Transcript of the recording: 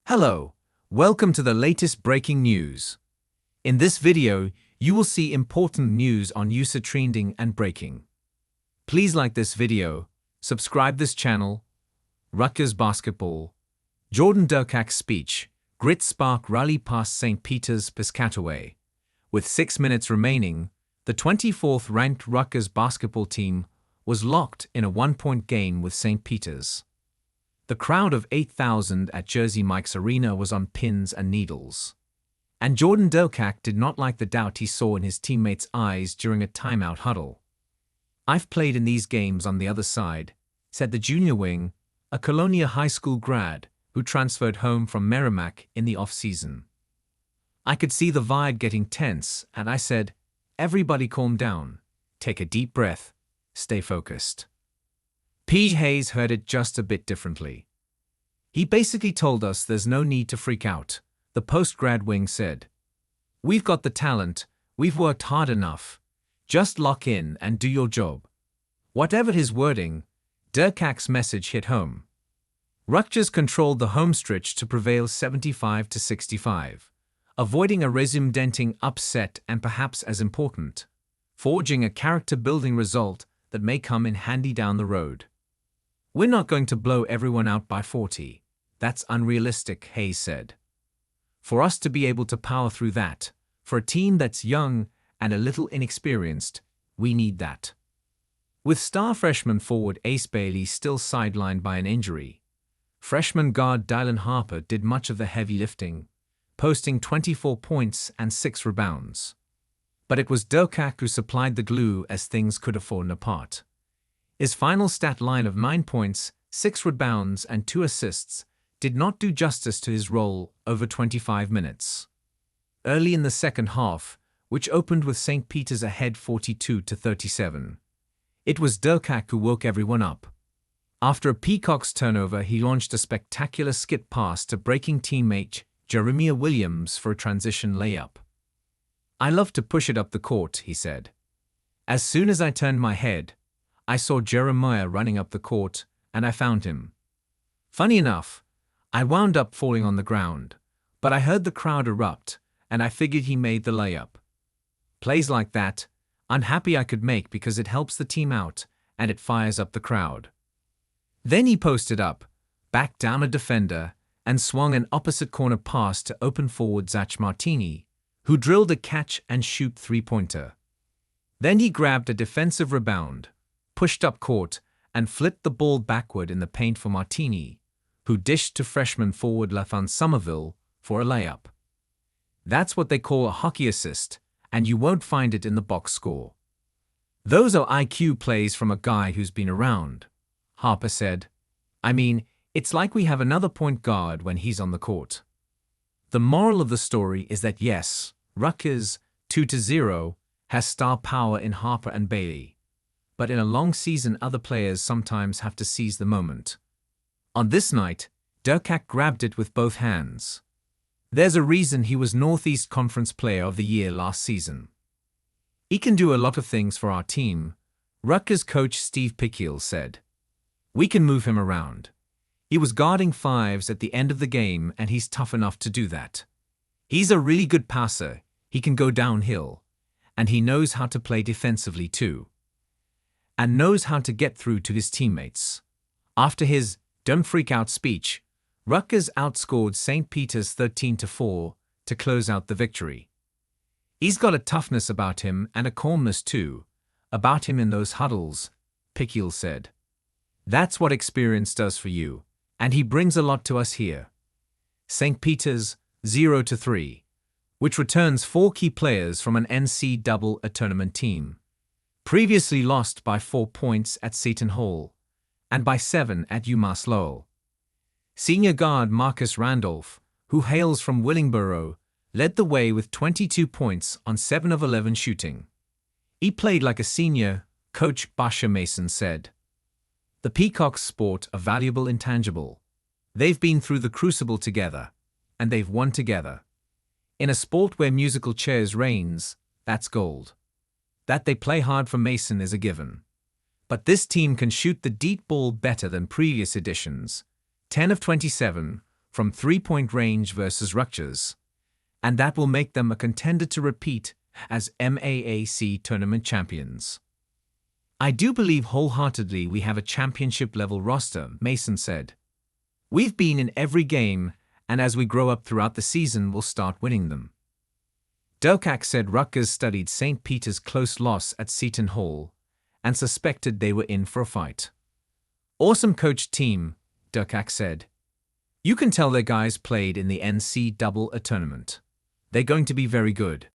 Hello, welcome to the latest breaking news. In this video, you will see important news on user trending and breaking. Please like this video, subscribe this channel. Rutgers basketball. Jordan Derkack's speech, Grit Spark rally past St. Peter's Piscataway. With 6 minutes remaining, the 24th ranked Rutgers basketball team was locked in a 1-point game with St. Peter's. The crowd of 8,000 at Jersey Mike's Arena was on pins and needles. And Jordan Derkack did not like the doubt he saw in his teammates' eyes during a timeout huddle. "I've played in these games on the other side," said the junior wing, a Colonia High School grad who transferred home from Merrimack in the off-season. "I could see the vibe getting tense, and I said, everybody calm down, take a deep breath, stay focused." P. Hayes heard it just a bit differently. "He basically told us there's no need to freak out," the post-grad wing said. "We've got the talent, we've worked hard enough. Just lock in and do your job." Whatever his wording, Derkack's message hit home. Rutgers controlled the home stretch to prevail 75-65, avoiding a resume-denting upset and, perhaps as important, forging a character-building result that may come in handy down the road. "We're not going to blow everyone out by 40. That's unrealistic," Hayes said. "For us to be able to power through that, for a team that's young and a little inexperienced, we need that." With star freshman forward Ace Bailey still sidelined by an injury, freshman guard Dylan Harper did much of the heavy lifting, posting 24 points and 6 rebounds. But it was Derkack who supplied the glue as things could have fallen apart. His final stat line of 9 points, 6 rebounds and 2 assists did not do justice to his role over 25 minutes. Early in the second half, which opened with St. Peter's ahead 42-37, it was Derkack who woke everyone up. After a Peacock's turnover, he launched a spectacular skip pass to breaking teammate Jeremiah Williams for a transition layup. "I love to push it up the court," he said. "As soon as I turned my head, I saw Jeremiah running up the court, and I found him. Funny enough, I wound up falling on the ground, but I heard the crowd erupt, and I figured he made the layup. Plays like that, I'm happy I could make because it helps the team out, and it fires up the crowd." Then he posted up, backed down a defender, and swung an opposite corner pass to open forward Zach Martini, who drilled a catch-and-shoot three-pointer. Then he grabbed a defensive rebound, pushed up court, and flipped the ball backward in the paint for Martini, who dished to freshman forward Lathan Somerville for a layup. "That's what they call a hockey assist, and you won't find it in the box score. Those are IQ plays from a guy who's been around," Harper said. "I mean, it's like we have another point guard when he's on the court." The moral of the story is that yes, Rutgers, 2-0, has star power in Harper and Bailey. But in a long season, other players sometimes have to seize the moment. On this night, Derkack grabbed it with both hands. There's a reason he was Northeast Conference Player of the Year last season. "He can do a lot of things for our team," Rutgers coach Steve Pikiel said. "We can move him around. He was guarding fives at the end of the game, and he's tough enough to do that. He's a really good passer, he can go downhill, and he knows how to play defensively too. And knows how to get through to his teammates." After his "don't freak out" speech, Rutgers outscored St. Peter's 13-4 to close out the victory. "He's got a toughness about him and a calmness too, about him in those huddles," Pikiel said. "That's what experience does for you, and he brings a lot to us here." St. Peter's 0-3, which returns 4 key players from an NCAA tournament team. Previously lost by 4 points at Seton Hall, and by 7 at UMass Lowell. Senior guard Marcus Randolph, who hails from Willingboro, led the way with 22 points on 7 of 11 shooting. "He played like a senior," Coach Basha Mason said. "The Peacocks sport a valuable intangible. They've been through the crucible together, and they've won together. In a sport where musical chairs reigns, that's gold. That they play hard for Mason is a given. But this team can shoot the deep ball better than previous editions. 10 of 27, from three-point range versus Rutgers, and that will make them a contender to repeat as MAAC tournament champions. I do believe wholeheartedly we have a championship-level roster, Mason said. We've been in every game, and as we grow up throughout the season, we'll start winning them. Derkack said Rutgers studied St. Peter's close loss at Seton Hall and suspected they were in for a fight. Awesome coached team, Derkack said. You can tell their guys played in the NCAA tournament. They're going to be very good.